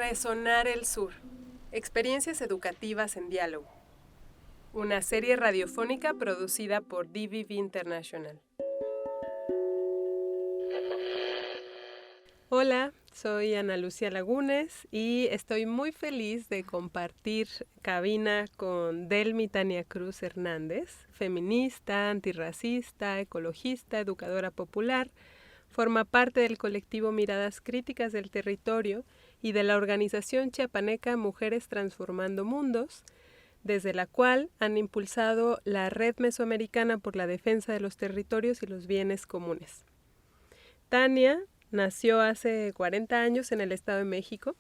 Resonar el Sur. Experiencias educativas en diálogo. Una serie radiofónica producida por DVV International. Hola, soy Ana Lucía Lagunes y estoy muy feliz de compartir cabina con Delmi Tania Cruz Hernández, feminista, antirracista, ecologista, educadora popular. Forma parte del colectivo Miradas Críticas del Territorio y de la organización chiapaneca Mujeres Transformando Mundos, desde la cual han impulsado la Red Mesoamericana por la Defensa de los Territorios y los Bienes Comunes. Tania nació hace 40 años en el Estado de México,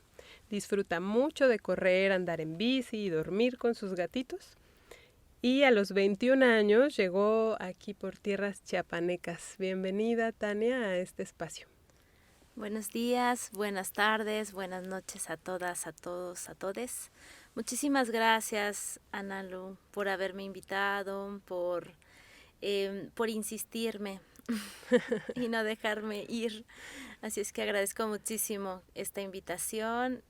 disfruta mucho de correr, andar en bici y dormir con sus gatitos. Y a los 21 años llegó aquí por tierras chiapanecas. Bienvenida, Tania, a este espacio. Buenos días, buenas tardes, buenas noches a todas, a todos, a todes. Muchísimas gracias, Ana Lu, por haberme invitado, por insistirme y no dejarme ir. Así es que agradezco muchísimo esta invitación.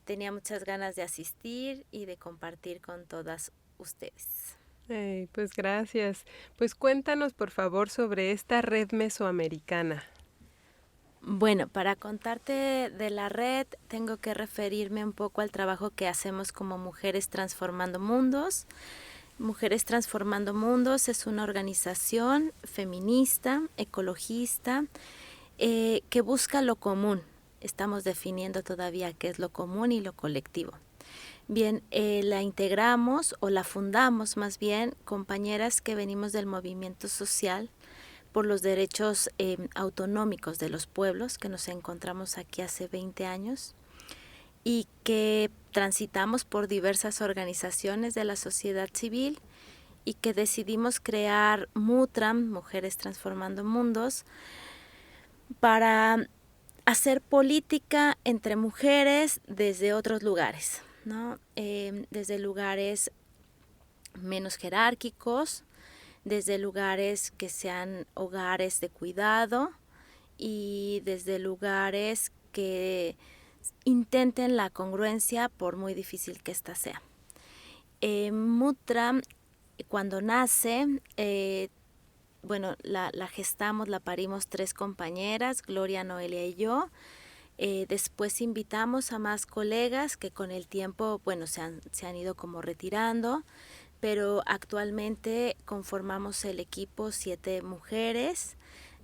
Tenía muchas ganas de asistir y de compartir con todas ustedes. Pues gracias. Pues cuéntanos, por favor, sobre esta red mesoamericana. Bueno, para contarte de la red, tengo que referirme un poco al trabajo que hacemos como Mujeres Transformando Mundos. Mujeres Transformando Mundos es una organización feminista, ecologista, que busca lo común. Estamos definiendo todavía qué es lo común y lo colectivo. Bien, la integramos o la fundamos más bien compañeras que venimos del movimiento social por los derechos autonómicos de los pueblos, que nos encontramos aquí hace 20 años y que transitamos por diversas organizaciones de la sociedad civil y que decidimos crear MUTRAM, Mujeres Transformando Mundos, para hacer política entre mujeres desde otros lugares, ¿no? Desde lugares menos jerárquicos, desde lugares que sean hogares de cuidado y desde lugares que intenten la congruencia por muy difícil que ésta sea. MUTRAM, cuando nace, la gestamos, la parimos 3 compañeras, Gloria, Noelia y yo. Después invitamos a más colegas que con el tiempo, se han ido como retirando, pero actualmente conformamos el equipo 7 mujeres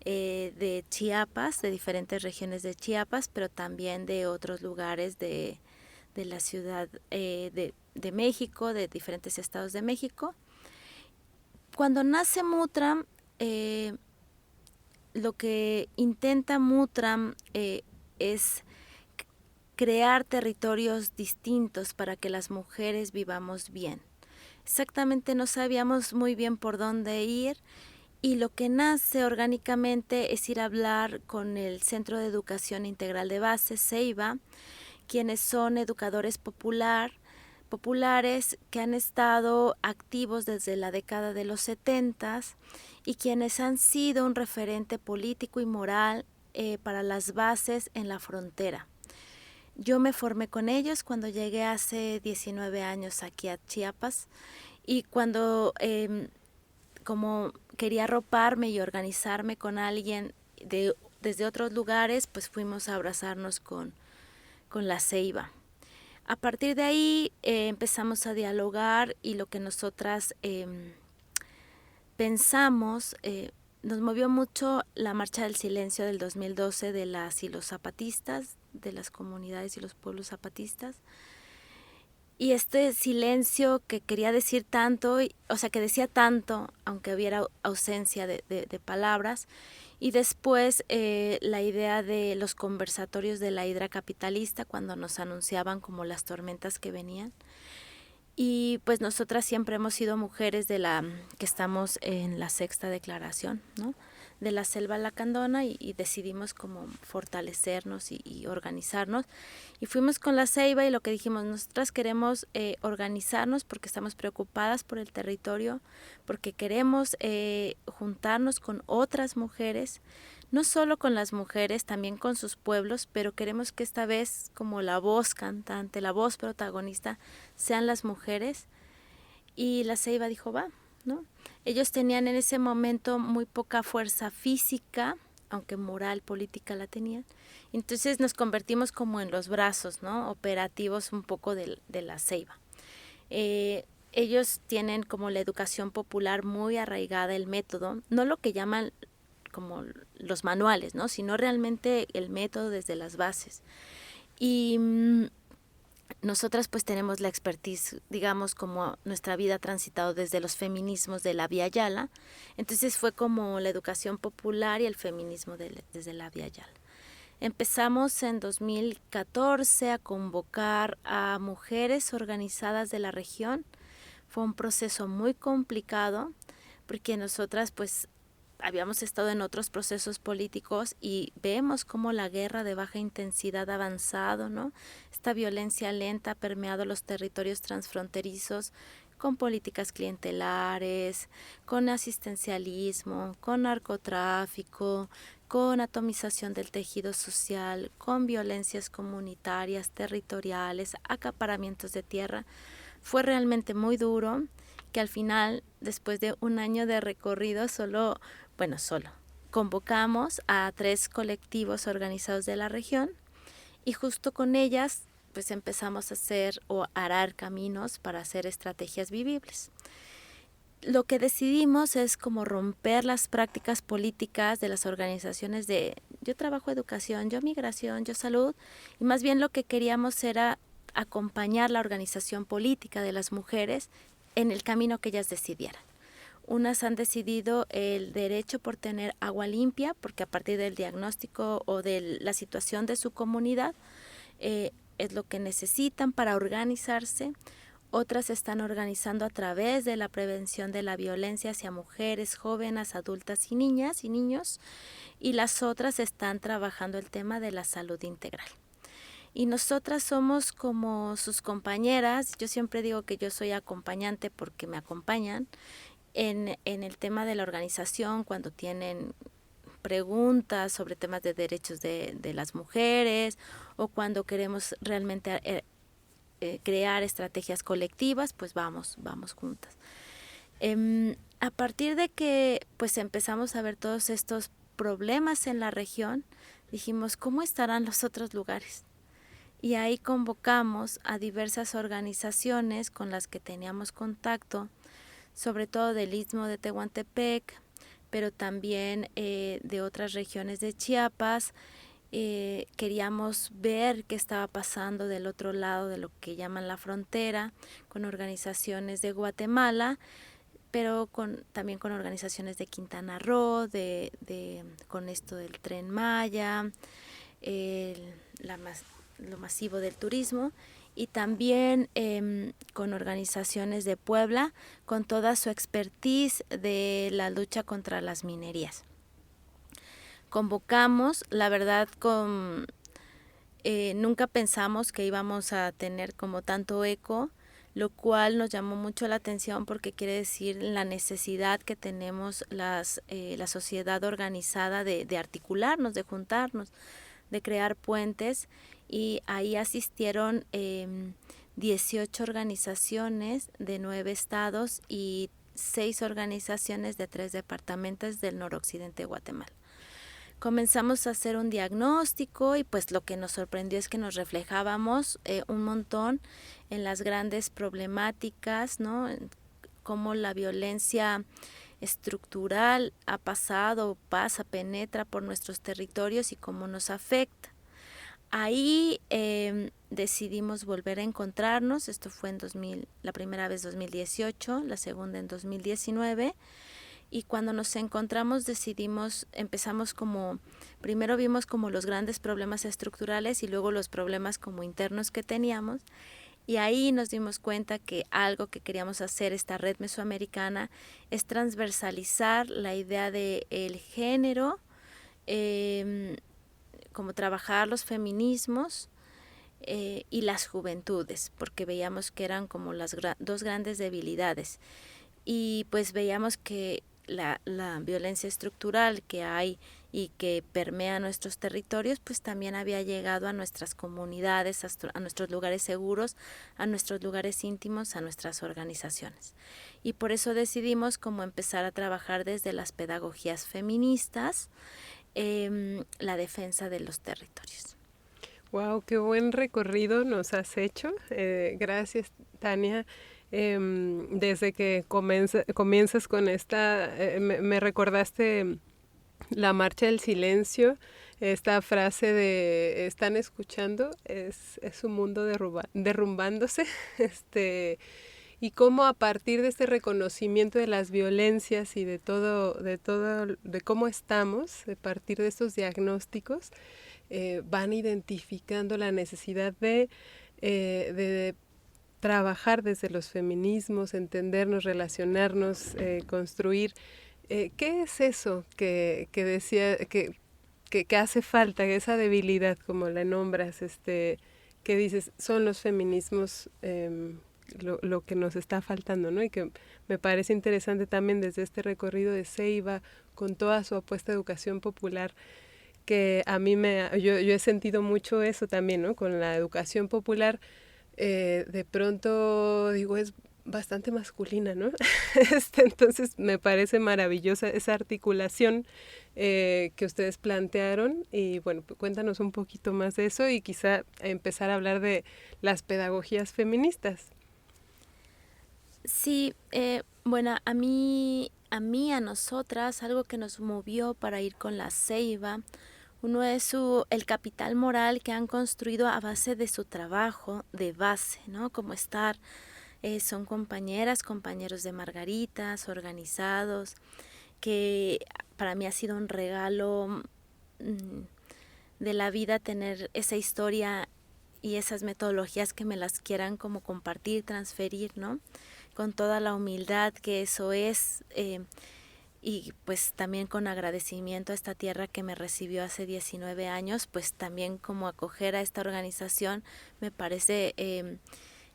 de Chiapas, de diferentes regiones de Chiapas, pero también de otros lugares de la ciudad de México, de diferentes estados de México. Cuando nace MUTRAM, lo que intenta MUTRAM es crear territorios distintos para que las mujeres vivamos bien. Exactamente no sabíamos muy bien por dónde ir y lo que nace orgánicamente es ir a hablar con el Centro de Educación Integral de Base, CEIBA, quienes son educadores populares que han estado activos desde la década de los 70 y quienes han sido un referente político y moral para las bases en la frontera. Yo me formé con ellos cuando llegué hace 19 años aquí a Chiapas y cuando como quería arroparme y organizarme con alguien desde otros lugares, pues fuimos a abrazarnos con la CEIBA. A partir de ahí empezamos a dialogar y lo que nosotras pensamos, nos movió mucho la Marcha del Silencio del 2012 de las y los zapatistas, de las comunidades y los pueblos zapatistas. Y este silencio que quería decir tanto, que decía tanto, aunque hubiera ausencia de palabras. Y después la idea de los conversatorios de la hidra capitalista, cuando nos anunciaban como las tormentas que venían. Y pues nosotras siempre hemos sido mujeres que estamos en la 6ª declaración, ¿no?, de la Selva Lacandona y decidimos como fortalecernos y organizarnos. Y fuimos con la CEIBA y lo que dijimos, nosotras queremos organizarnos porque estamos preocupadas por el territorio, porque queremos juntarnos con otras mujeres, no solo con las mujeres, también con sus pueblos, pero queremos que esta vez como la voz cantante, la voz protagonista sean las mujeres. Y la Ceiba dijo, va, ¿no? Ellos tenían en ese momento muy poca fuerza física, aunque moral, política la tenían. Entonces nos convertimos como en los brazos, ¿no? Operativos un poco de la Ceiba. Ellos tienen como la educación popular muy arraigada, el método, no lo que llaman como los manuales, ¿no? Sino realmente el método desde las bases. Y nosotras pues tenemos la expertise, digamos, como nuestra vida ha transitado desde los feminismos de la Vía Yala, entonces fue como la educación popular y el feminismo desde la Vía Yala. Empezamos en 2014 a convocar a mujeres organizadas de la región. Fue un proceso muy complicado porque nosotras pues habíamos estado en otros procesos políticos y vemos cómo la guerra de baja intensidad ha avanzado, ¿no? Esta violencia lenta ha permeado los territorios transfronterizos con políticas clientelares, con asistencialismo, con narcotráfico, con atomización del tejido social, con violencias comunitarias, territoriales, acaparamientos de tierra. Fue realmente muy duro, que al final, después de un año de recorrido, solo convocamos a 3 colectivos organizados de la región y justo con ellas pues empezamos a hacer o arar caminos para hacer estrategias vivibles. Lo que decidimos es como romper las prácticas políticas de las organizaciones de yo trabajo educación, yo migración, yo salud, y más bien lo que queríamos era acompañar la organización política de las mujeres en el camino que ellas decidieran. Unas han decidido el derecho por tener agua limpia, porque a partir del diagnóstico o de la situación de su comunidad es lo que necesitan para organizarse. Otras se están organizando a través de la prevención de la violencia hacia mujeres, jóvenes, adultas y niñas y niños. Y las otras están trabajando el tema de la salud integral. Y nosotras somos como sus compañeras. Yo siempre digo que yo soy acompañante porque me acompañan en el tema de la organización, cuando tienen preguntas sobre temas de derechos de las mujeres o cuando queremos realmente crear estrategias colectivas, pues vamos juntas. A partir de que pues empezamos a ver todos estos problemas en la región, dijimos, ¿cómo estarán los otros lugares? Y ahí convocamos a diversas organizaciones con las que teníamos contacto, sobre todo del Istmo de Tehuantepec, pero también de otras regiones de Chiapas. Queríamos ver qué estaba pasando del otro lado de lo que llaman la frontera, con organizaciones de Guatemala, pero también con organizaciones de Quintana Roo, con esto del Tren Maya, lo masivo del turismo, y también con organizaciones de Puebla, con toda su expertise de la lucha contra las minerías. Convocamos, la verdad, nunca pensamos que íbamos a tener como tanto eco, lo cual nos llamó mucho la atención porque quiere decir la necesidad que tenemos la sociedad organizada de articularnos, de juntarnos, de crear puentes, y ahí asistieron 18 organizaciones de 9 estados y 6 organizaciones de 3 departamentos del noroccidente de Guatemala. Comenzamos a hacer un diagnóstico y pues lo que nos sorprendió es que nos reflejábamos un montón en las grandes problemáticas, ¿no? Cómo la violencia estructural ha pasado, penetra por nuestros territorios y cómo nos afecta. Ahí decidimos volver a encontrarnos. Esto fue la primera vez 2018, la segunda en 2019. Y cuando nos encontramos empezamos primero vimos como los grandes problemas estructurales y luego los problemas como internos que teníamos. Y ahí nos dimos cuenta que algo que queríamos hacer, esta red mesoamericana, es transversalizar la idea del género, como trabajar los feminismos y las juventudes, porque veíamos que eran como las dos grandes debilidades. Y pues veíamos que la violencia estructural que hay y que permea nuestros territorios, pues también había llegado a nuestras comunidades, a nuestros lugares seguros, a nuestros lugares íntimos, a nuestras organizaciones. Y por eso decidimos como empezar a trabajar desde las pedagogías feministas, la defensa de los territorios. Wow, qué buen recorrido nos has hecho. Gracias, Tania. Desde que comienzas con esta, me recordaste la marcha del silencio, esta frase de ¿están escuchando? Es un mundo derrumbándose. Y cómo a partir de este reconocimiento de las violencias y de cómo estamos, a partir de estos diagnósticos, van identificando la necesidad de trabajar desde los feminismos, entendernos, relacionarnos, construir. ¿Qué es eso que decía que hace falta, esa debilidad, como la nombras, que dices, son los feminismos lo que nos está faltando, ¿no? Y que me parece interesante también desde este recorrido de Ceiba, con toda su apuesta a educación popular, que a mí yo he sentido mucho eso también, ¿no? Con la educación popular, de pronto digo, es bastante masculina, ¿no? Entonces me parece maravillosa esa articulación que ustedes plantearon y bueno, cuéntanos un poquito más de eso y quizá empezar a hablar de las pedagogías feministas. Sí, bueno, a nosotras, algo que nos movió para ir con la Ceiba, uno es el capital moral que han construido a base de su trabajo de base, ¿no? Como estar, son compañeros de Margaritas, organizados, que para mí ha sido un regalo de la vida tener esa historia y esas metodologías que me las quieran como compartir, transferir, ¿no? Con toda la humildad que eso es, y pues también con agradecimiento a esta tierra que me recibió hace 19 años, pues también como acoger a esta organización me parece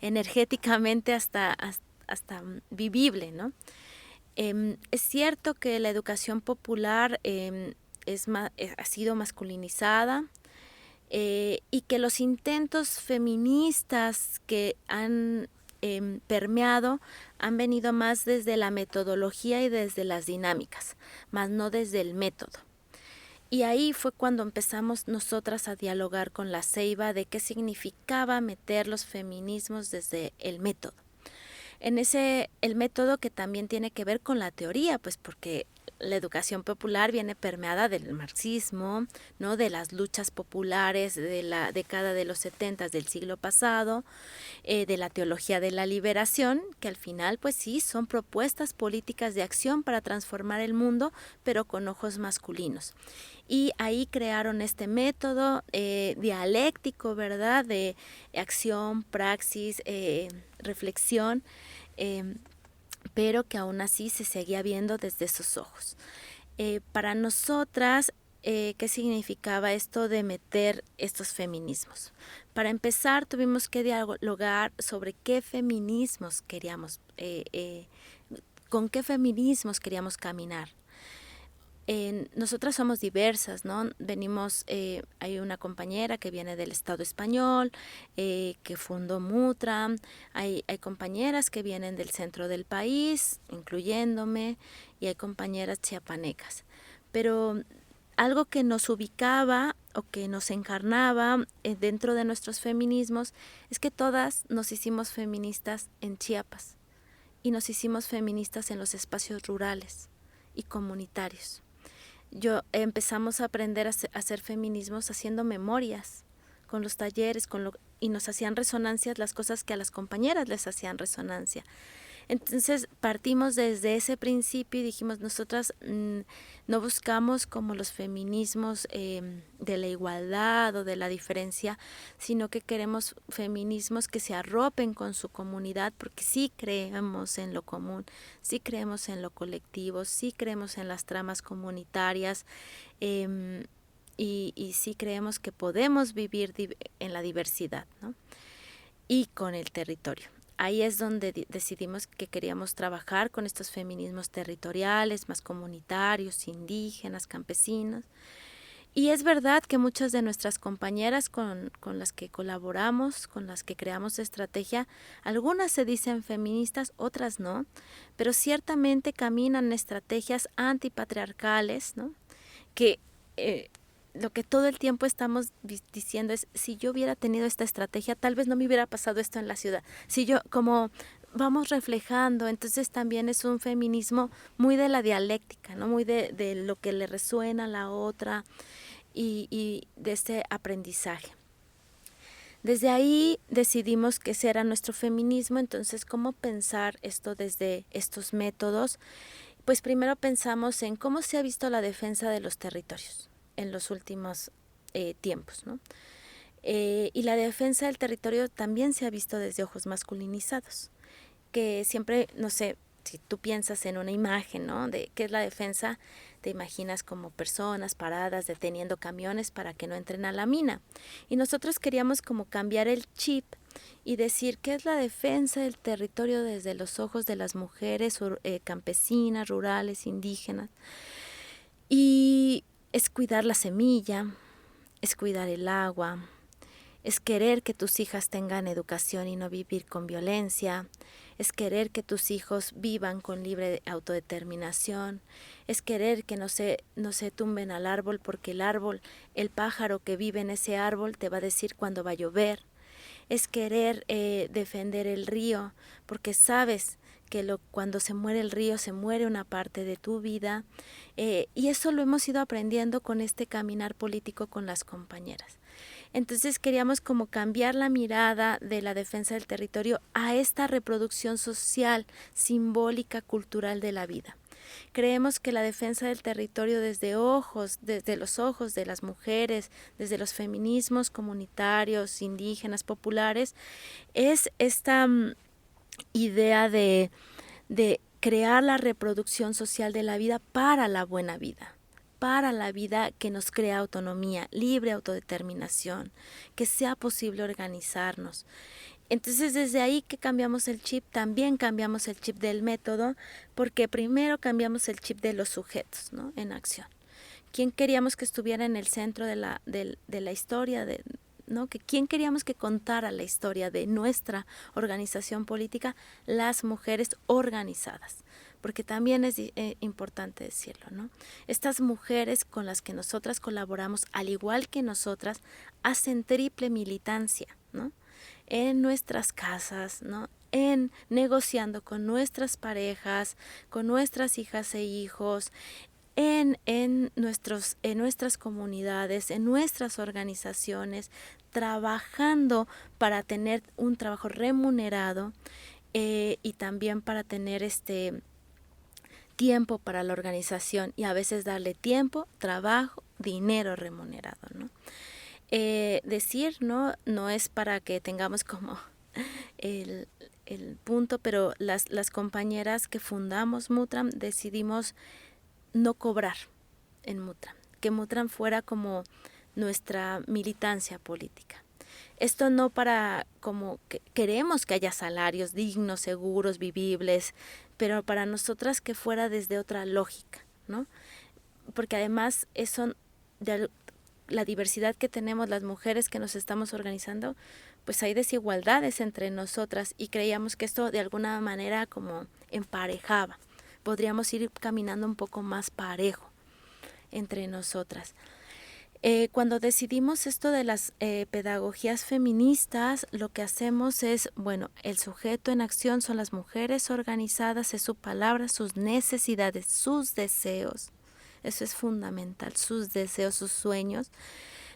energéticamente hasta vivible, ¿no? Es cierto que la educación popular ha sido masculinizada, y que los intentos feministas que han permeado han venido más desde la metodología y desde las dinámicas, más no desde el método. Y ahí fue cuando empezamos nosotras a dialogar con la Ceiba de qué significaba meter los feminismos desde el método. El método que también tiene que ver con la teoría, pues porque la educación popular viene permeada del marxismo, ¿no? De las luchas populares de la década de los 70 del siglo pasado, de la teología de la liberación, que al final pues sí son propuestas políticas de acción para transformar el mundo, pero con ojos masculinos. Y ahí crearon este método dialéctico, ¿verdad? De acción, praxis, reflexión, pero que aún así se seguía viendo desde esos ojos. Para nosotras, ¿qué significaba esto de meter estos feminismos? Para empezar, tuvimos que dialogar sobre qué feminismos queríamos, con qué feminismos queríamos caminar. Nosotras somos diversas, ¿no? Venimos, hay una compañera que viene del Estado español, que fundó Mutram, hay compañeras que vienen del centro del país, incluyéndome, y hay compañeras chiapanecas. Pero algo que nos ubicaba o que nos encarnaba dentro de nuestros feminismos es que todas nos hicimos feministas en Chiapas y nos hicimos feministas en los espacios rurales y comunitarios. Empezamos a aprender a hacer feminismos haciendo memorias con los talleres, y nos hacían resonancias las cosas que a las compañeras les hacían resonancia. Entonces partimos desde ese principio y dijimos, nosotras no buscamos como los feminismos de la igualdad o de la diferencia, sino que queremos feminismos que se arropen con su comunidad, porque sí creemos en lo común, sí creemos en lo colectivo, sí creemos en las tramas comunitarias, y sí creemos que podemos vivir en la diversidad, ¿no? Y con el territorio. ahí es donde decidimos que queríamos trabajar con estos feminismos territoriales, más comunitarios, indígenas, campesinos. Y es verdad que muchas de nuestras compañeras con las que colaboramos, con las que creamos estrategia, algunas se dicen feministas, otras no, pero ciertamente caminan estrategias antipatriarcales, ¿no? Que lo que todo el tiempo estamos diciendo es, si yo hubiera tenido esta estrategia, tal vez no me hubiera pasado esto en la ciudad. Si yo, como vamos reflejando, entonces también es un feminismo muy de la dialéctica, ¿no? Muy de lo que le resuena a la otra y de este aprendizaje. Desde ahí decidimos que ese era nuestro feminismo, entonces cómo pensar esto desde estos métodos. Pues primero pensamos en cómo se ha visto la defensa de los territorios en los últimos tiempos, ¿no? Y la defensa del territorio también se ha visto desde ojos masculinizados, que siempre, no sé, si tú piensas en una imagen, ¿no? De qué es la defensa, te imaginas como personas paradas deteniendo camiones para que no entren a la mina. Y nosotros queríamos como cambiar el chip y decir qué es la defensa del territorio desde los ojos de las mujeres campesinas, rurales, indígenas. Y es cuidar la semilla, es cuidar el agua, es querer que tus hijas tengan educación y no vivir con violencia, es querer que tus hijos vivan con libre autodeterminación, es querer que no se tumben al árbol porque el pájaro que vive en ese árbol te va a decir cuándo va a llover, es querer defender el río porque sabes que cuando se muere el río se muere una parte de tu vida, y eso lo hemos ido aprendiendo con este caminar político con las compañeras. Entonces queríamos como cambiar la mirada de la defensa del territorio a esta reproducción social, simbólica, cultural de la vida. Creemos que la defensa del territorio desde los ojos de las mujeres, desde los feminismos comunitarios, indígenas, populares, es esta idea de crear la reproducción social de la vida para la buena vida, para la vida que nos crea autonomía, libre autodeterminación, que sea posible organizarnos. Entonces desde ahí que cambiamos el chip, también cambiamos el chip del método, porque primero cambiamos el chip de los sujetos, ¿no? En acción. ¿Quién queríamos que estuviera en el centro de la historia, ¿no? ¿Quién queríamos que contara la historia de nuestra organización política? Las mujeres organizadas, porque también es importante decirlo, ¿no? Estas mujeres con las que nosotras colaboramos, al igual que nosotras, hacen triple militancia, ¿no? En nuestras casas, ¿no? En negociando con nuestras parejas, con nuestras hijas e hijos, en nuestras comunidades, en nuestras organizaciones, trabajando para tener un trabajo remunerado, y también para tener tiempo para la organización y a veces darle tiempo, trabajo, dinero remunerado, ¿no? Decir, no es para que tengamos como el punto, pero las compañeras que fundamos Mutram decidimos no cobrar en Mutram, que Mutram fuera como nuestra militancia política. Esto no para como que queremos que haya salarios dignos, seguros, vivibles, pero para nosotras que fuera desde otra lógica, ¿no? Porque además eso de la diversidad que tenemos las mujeres que nos estamos organizando, pues hay desigualdades entre nosotras y creíamos que esto de alguna manera como emparejaba. Podríamos ir caminando un poco más parejo entre nosotras. Cuando decidimos esto de las pedagogías feministas, lo que hacemos es, bueno, el sujeto en acción son las mujeres organizadas, es su palabra, sus necesidades, sus deseos. Eso es fundamental, sus deseos, sus sueños,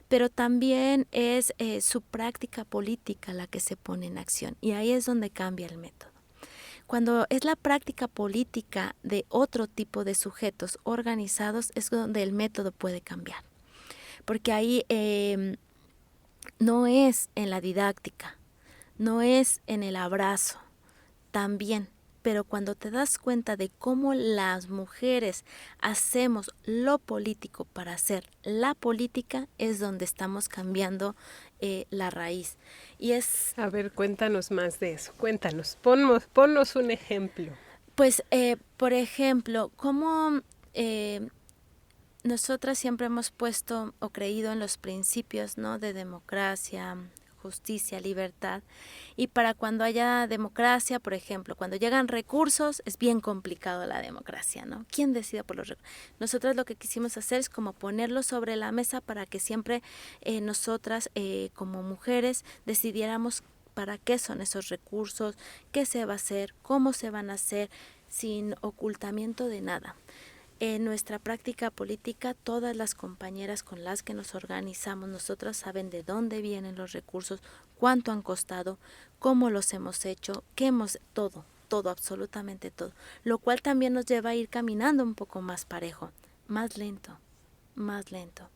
pero también es su práctica política la que se pone en acción y ahí es donde cambia el método. Cuando es la práctica política de otro tipo de sujetos organizados es donde el método puede cambiar, porque ahí no es en la didáctica, no es en el abrazo, también, pero cuando te das cuenta de cómo las mujeres hacemos lo político para hacer la política, es donde estamos cambiando la raíz. Y es... A ver, cuéntanos más de eso. Cuéntanos, ponnos un ejemplo. Pues, por ejemplo, cómo nosotras siempre hemos puesto o creído en los principios, ¿no?, de democracia, justicia, libertad, y para cuando haya democracia, por ejemplo, cuando llegan recursos, es bien complicado la democracia, ¿no? ¿Quién decide por los recursos? Nosotras lo que quisimos hacer es como ponerlo sobre la mesa para que siempre nosotras como mujeres decidiéramos para qué son esos recursos, qué se va a hacer, cómo se van a hacer, sin ocultamiento de nada. En nuestra práctica política, todas las compañeras con las que nos organizamos, nosotras saben de dónde vienen los recursos, cuánto han costado, cómo los hemos hecho, qué hemos, todo, absolutamente todo. Lo cual también nos lleva a ir caminando un poco más parejo, más lento, más lento.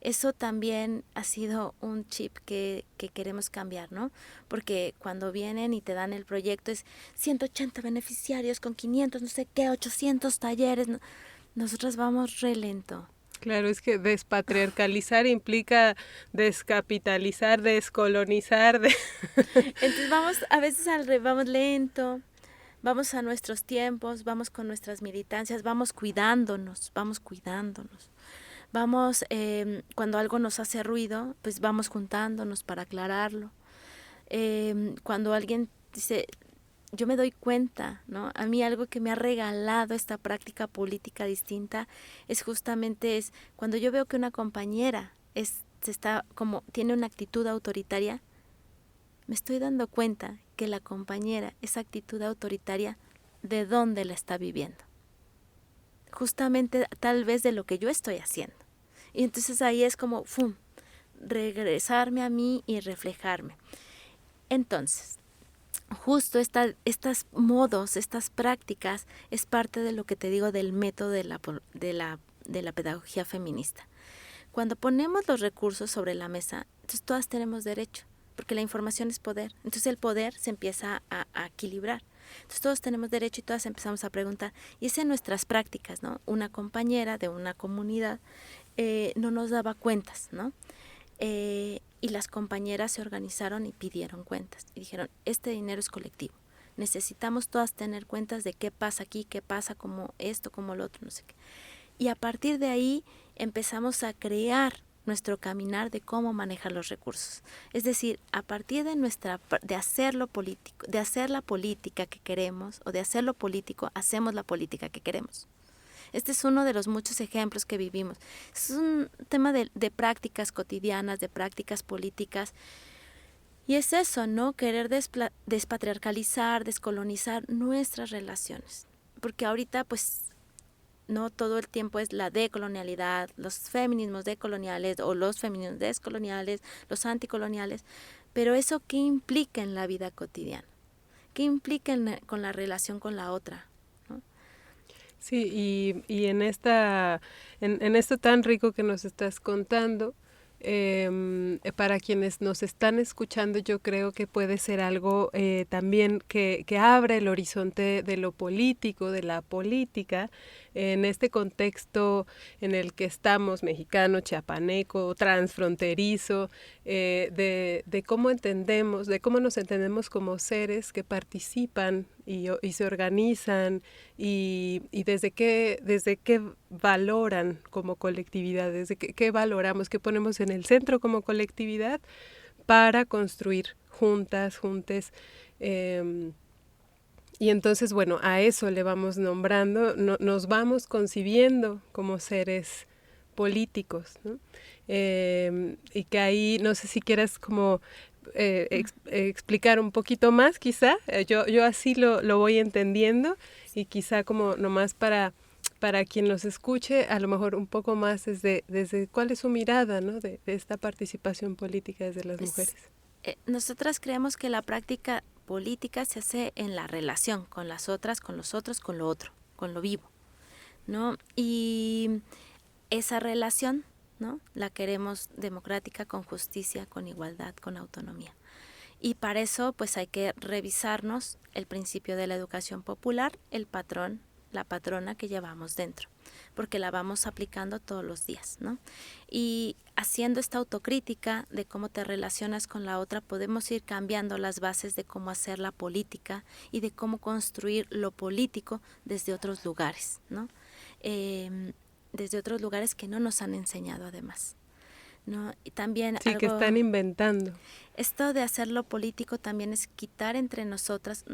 Eso también ha sido un chip que queremos cambiar, ¿no? Porque cuando vienen y te dan el proyecto es 180 beneficiarios con 500, no sé qué, 800 talleres. ¿No? Nosotras vamos re lento. Claro, es que despatriarcalizar implica descapitalizar, descolonizar. Entonces a veces vamos lento, vamos a nuestros tiempos, vamos con nuestras militancias, vamos cuidándonos. Vamos, cuando algo nos hace ruido, pues vamos juntándonos para aclararlo. Cuando alguien dice, yo me doy cuenta, ¿no? A mí algo que me ha regalado esta práctica política distinta es justamente cuando yo veo que una compañera tiene una actitud autoritaria, me estoy dando cuenta que la compañera, esa actitud autoritaria, ¿de dónde la está viviendo? Justamente tal vez de lo que yo estoy haciendo. Y entonces ahí es como, ¡fum!, regresarme a mí y reflejarme. Entonces, justo estas modos, estas prácticas, es parte de lo que te digo del método de la pedagogía feminista. Cuando ponemos los recursos sobre la mesa, entonces todas tenemos derecho, porque la información es poder. Entonces el poder se empieza a equilibrar. Entonces todos tenemos derecho y todas empezamos a preguntar. Y es en nuestras prácticas, ¿no? Una compañera de una comunidad no nos daba cuentas, ¿no? Y las compañeras se organizaron y pidieron cuentas. Y dijeron, este dinero es colectivo. Necesitamos todas tener cuentas de qué pasa aquí, qué pasa, como esto, como lo otro, no sé qué. Y a partir de ahí empezamos a crear nuestro caminar de cómo manejar los recursos. Es decir, a partir de hacer lo político, de hacer la política que queremos, o de hacer lo político, hacemos la política que queremos. Este es uno de los muchos ejemplos que vivimos. Es un tema de prácticas cotidianas, de prácticas políticas. Y es eso, ¿no? Querer despatriarcalizar, descolonizar nuestras relaciones. Porque ahorita, pues, no todo el tiempo es la decolonialidad, los feminismos decoloniales o los feminismos descoloniales, los anticoloniales. Pero ¿eso qué implica en la vida cotidiana? ¿Qué implica con la relación con la otra? Sí, y en esto tan rico que nos estás contando, para quienes nos están escuchando, yo creo que puede ser algo también que abre el horizonte de lo político, de la política, en este contexto en el que estamos, mexicano, chiapaneco, transfronterizo, de cómo entendemos, de cómo nos entendemos como seres que participan y se organizan y desde qué valoran como colectividad, desde qué valoramos, qué ponemos en el centro como colectividad para construir juntas, juntes. Y entonces, bueno, a eso le vamos nombrando, nos vamos concibiendo como seres políticos, ¿no? Y que ahí, no sé si quieras como explicar un poquito más, quizá. Yo así lo voy entendiendo y quizá como nomás para quien nos escuche, a lo mejor un poco más desde cuál es su mirada, ¿no?, de esta participación política desde las mujeres. Nosotras creemos que la práctica política se hace en la relación con las otras, con los otros, con lo otro, con lo vivo, ¿no? Y esa relación, ¿no?, la queremos democrática, con justicia, con igualdad, con autonomía. Y para eso pues hay que revisarnos el principio de la educación popular, el patrón, la patrona que llevamos dentro, porque la vamos aplicando todos los días, ¿no? Y haciendo esta autocrítica de cómo te relacionas con la otra, podemos ir cambiando las bases de cómo hacer la política y de cómo construir lo político desde otros lugares, ¿no? Desde otros lugares que no nos han enseñado además, ¿no? Y también Sí, que están inventando. Esto de hacerlo político también es quitar entre nosotras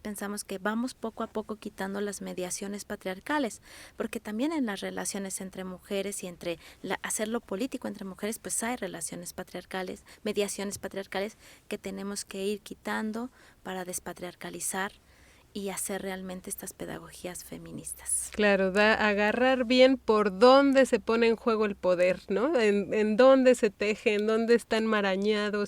pensamos que vamos poco a poco quitando las mediaciones patriarcales, porque también en las relaciones entre mujeres y hacerlo político entre mujeres, pues hay relaciones patriarcales, mediaciones patriarcales que tenemos que ir quitando para despatriarcalizar y hacer realmente estas pedagogías feministas. Claro, agarrar bien por dónde se pone en juego el poder, ¿no? En dónde se teje, en dónde está enmarañado,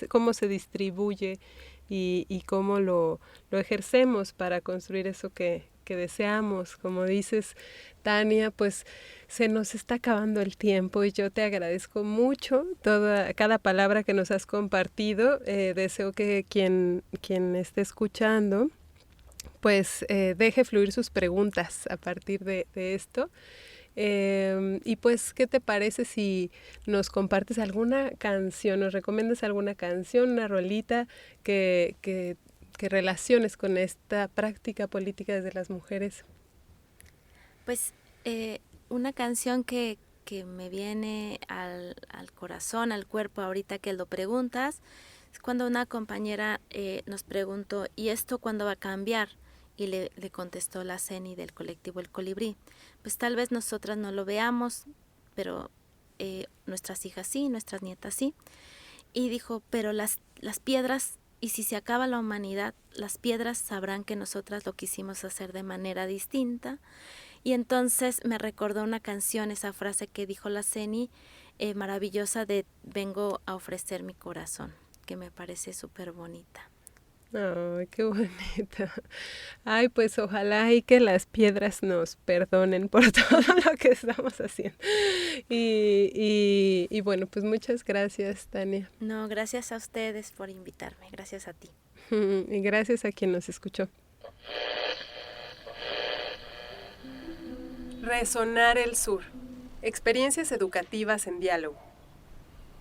cómo se distribuye y cómo lo ejercemos para construir eso que deseamos. Como dices, Tania, pues se nos está acabando el tiempo y yo te agradezco mucho cada palabra que nos has compartido. Deseo que quien esté escuchando pues deje fluir sus preguntas a partir de esto. Y pues, ¿qué te parece si nos compartes alguna canción, nos recomiendas alguna canción, una rolita que relaciones con esta práctica política desde las mujeres? Pues una canción que me viene al corazón, al cuerpo ahorita que lo preguntas, es cuando una compañera nos preguntó, ¿y esto cuándo va a cambiar? Y le contestó la CENI del colectivo El Colibrí. Pues tal vez nosotras no lo veamos, pero nuestras hijas sí, nuestras nietas sí. Y dijo, pero las piedras, y si se acaba la humanidad, las piedras sabrán que nosotras lo quisimos hacer de manera distinta. Y entonces me recordó una canción, esa frase que dijo la CENI, maravillosa de vengo a ofrecer mi corazón, que me parece súper bonita. Ay, qué bonita. Ay, pues ojalá y que las piedras nos perdonen por todo lo que estamos haciendo. Y bueno, pues muchas gracias, Tania. No, gracias a ustedes por invitarme, gracias a ti. Y gracias a quien nos escuchó. Resonar el Sur. Experiencias educativas en diálogo.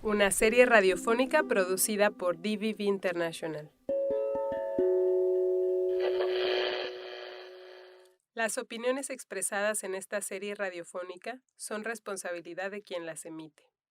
Una serie radiofónica producida por DVB International. Las opiniones expresadas en esta serie radiofónica son responsabilidad de quien las emite.